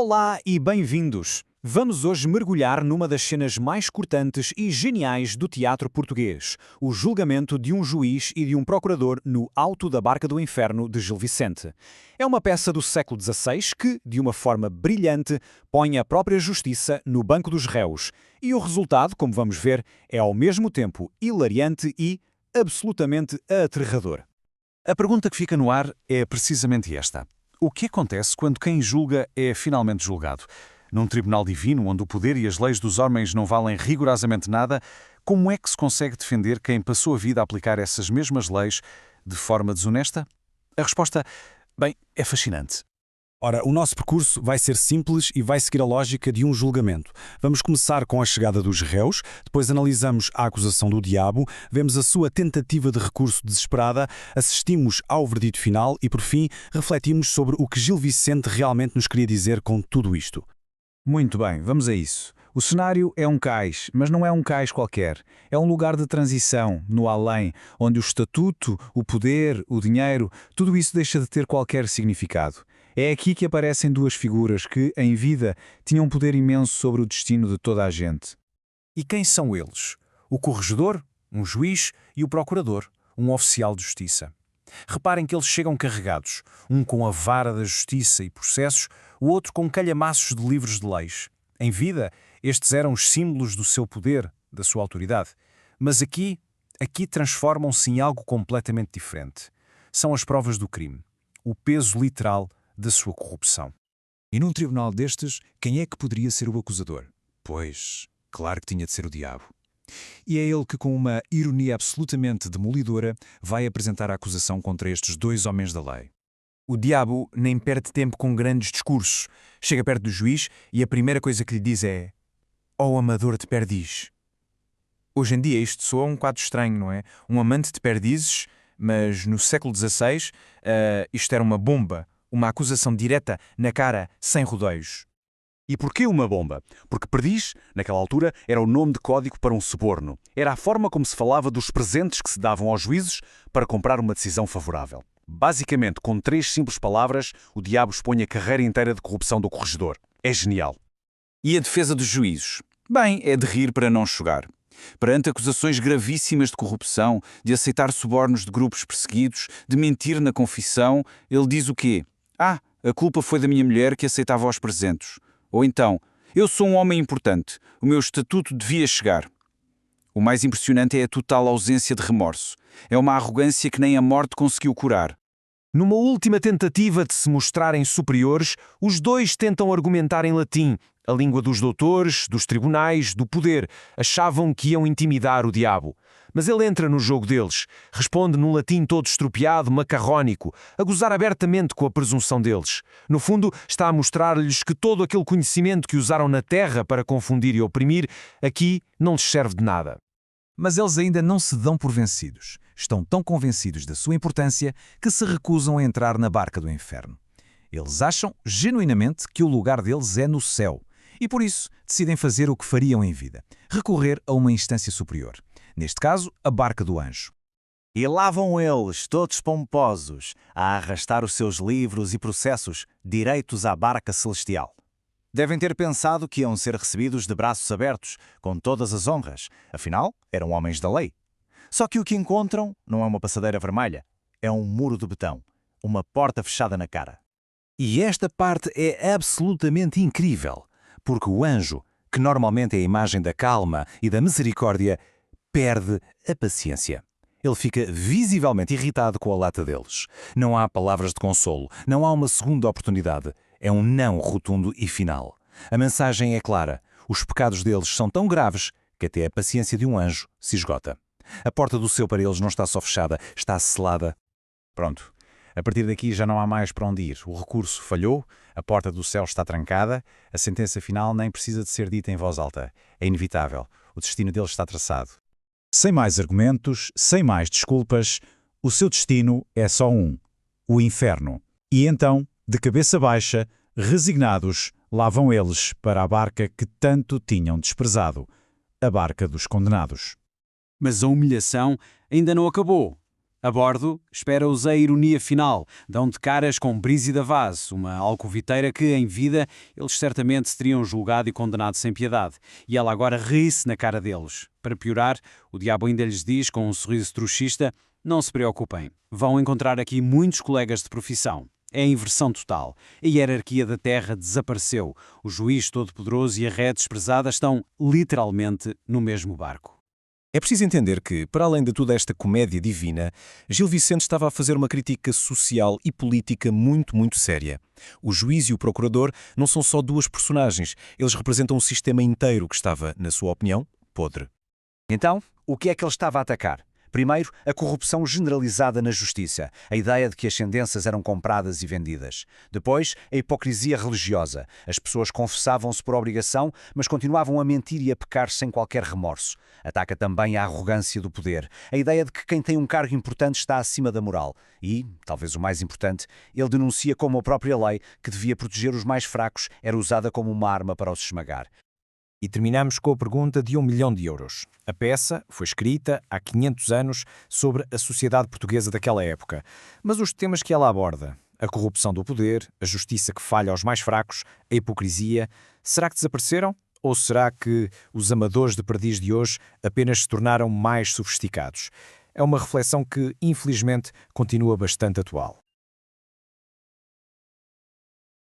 Olá e bem-vindos! Vamos hoje mergulhar numa das cenas mais cortantes e geniais do teatro português, o julgamento de um juiz e de um procurador no Auto da Barca do Inferno de Gil Vicente. É uma peça do século XVI que, de uma forma brilhante, põe a própria justiça no banco dos réus. E o resultado, como vamos ver, é ao mesmo tempo hilariante e absolutamente aterrador. A pergunta que fica no ar é precisamente esta. O que acontece quando quem julga é finalmente julgado? Num tribunal divino, onde o poder e as leis dos homens não valem rigorosamente nada, como é que se consegue defender quem passou a vida a aplicar essas mesmas leis de forma desonesta? A resposta, bem, é fascinante. Ora, o nosso percurso vai ser simples e vai seguir a lógica de um julgamento. Vamos começar com a chegada dos réus, depois analisamos a acusação do diabo, vemos a sua tentativa de recurso desesperada, assistimos ao verdito final e, por fim, refletimos sobre o que Gil Vicente realmente nos queria dizer com tudo isto. Muito bem, vamos a isso. O cenário é um cais, mas não é um cais qualquer. É um lugar de transição, no além, onde o estatuto, o poder, o dinheiro, tudo isso deixa de ter qualquer significado. É aqui que aparecem duas figuras que, em vida, tinham um poder imenso sobre o destino de toda a gente. E quem são eles? O corregedor, um juiz, e o procurador, um oficial de justiça. Reparem que eles chegam carregados, um com a vara da justiça e processos, o outro com calhamaços de livros de leis. Em vida, estes eram os símbolos do seu poder, da sua autoridade. Mas aqui transformam-se em algo completamente diferente. São as provas do crime, o peso literal da sua corrupção. E num tribunal destes, quem é que poderia ser o acusador? Pois, claro que tinha de ser o diabo. E é ele que, com uma ironia absolutamente demolidora, vai apresentar a acusação contra estes dois homens da lei. O diabo nem perde tempo com grandes discursos. Chega perto do juiz e a primeira coisa que lhe diz é: "Ó amador de perdiz." Hoje em dia isto soa um bocado estranho, não é? Um amante de perdizes, mas no século XVI isto era uma bomba, uma acusação direta na cara, sem rodeios. E porquê uma bomba? Porque perdiz, naquela altura, era o nome de código para um suborno. Era a forma como se falava dos presentes que se davam aos juízes para comprar uma decisão favorável. Basicamente, com 3 simples palavras, o diabo expõe a carreira inteira de corrupção do corregedor. É genial. E a defesa dos juízes? Bem, é de rir para não chorar. Perante acusações gravíssimas de corrupção, de aceitar subornos de grupos perseguidos, de mentir na confissão, ele diz o quê? A culpa foi da minha mulher que aceitava os presentes. Ou então, eu sou um homem importante, o meu estatuto devia chegar. O mais impressionante é a total ausência de remorso. É uma arrogância que nem a morte conseguiu curar. Numa última tentativa de se mostrarem superiores, os dois tentam argumentar em latim, a língua dos doutores, dos tribunais, do poder. Achavam que iam intimidar o diabo. Mas ele entra no jogo deles, responde num latim todo estropiado, macarrónico, a gozar abertamente com a presunção deles. No fundo, está a mostrar-lhes que todo aquele conhecimento que usaram na terra para confundir e oprimir, aqui não lhes serve de nada. Mas eles ainda não se dão por vencidos. Estão tão convencidos da sua importância que se recusam a entrar na barca do inferno. Eles acham, genuinamente, que o lugar deles é no céu. E por isso decidem fazer o que fariam em vida: recorrer a uma instância superior. Neste caso, a barca do anjo. E lá vão eles, todos pomposos, a arrastar os seus livros e processos direitos à barca celestial. Devem ter pensado que iam ser recebidos de braços abertos, com todas as honras. Afinal, eram homens da lei. Só que o que encontram não é uma passadeira vermelha, é um muro de betão, uma porta fechada na cara. E esta parte é absolutamente incrível, porque o anjo, que normalmente é a imagem da calma e da misericórdia, perde a paciência. Ele fica visivelmente irritado com a lata deles. Não há palavras de consolo, não há uma segunda oportunidade. É um não rotundo e final. A mensagem é clara. Os pecados deles são tão graves que até a paciência de um anjo se esgota. A porta do céu para eles não está só fechada, está selada. Pronto. A partir daqui já não há mais para onde ir. O recurso falhou, a porta do céu está trancada, a sentença final nem precisa de ser dita em voz alta. É inevitável. O destino deles está traçado. Sem mais argumentos, sem mais desculpas, o seu destino é só um: o inferno. E então, de cabeça baixa, resignados, lá vão eles para a barca que tanto tinham desprezado, a barca dos condenados. Mas a humilhação ainda não acabou. A bordo, espera-os a ironia final. Dão de caras com Brígida Vaz, uma alcoviteira que, em vida, eles certamente se teriam julgado e condenado sem piedade. E ela agora ri-se na cara deles. Para piorar, o diabo ainda lhes diz, com um sorriso trouxista, não se preocupem, vão encontrar aqui muitos colegas de profissão. É a inversão total. A hierarquia da Terra desapareceu. O juiz todo-poderoso e a ré desprezada estão, literalmente, no mesmo barco. É preciso entender que, para além de toda esta comédia divina, Gil Vicente estava a fazer uma crítica social e política muito séria. O juiz e o procurador não são só duas personagens, eles representam um sistema inteiro que estava, na sua opinião, podre. Então, o que é que ele estava a atacar? Primeiro, a corrupção generalizada na justiça, a ideia de que as sentenças eram compradas e vendidas. Depois, a hipocrisia religiosa. As pessoas confessavam-se por obrigação, mas continuavam a mentir e a pecar sem qualquer remorso. Ataca também a arrogância do poder, a ideia de que quem tem um cargo importante está acima da moral. E, talvez o mais importante, ele denuncia como a própria lei, que devia proteger os mais fracos, era usada como uma arma para os esmagar. E terminamos com a pergunta de 1 milhão de euros. A peça foi escrita há 500 anos sobre a sociedade portuguesa daquela época. Mas os temas que ela aborda, a corrupção do poder, a justiça que falha aos mais fracos, a hipocrisia, será que desapareceram? Ou será que os amadores de perdiz de hoje apenas se tornaram mais sofisticados? É uma reflexão que, infelizmente, continua bastante atual.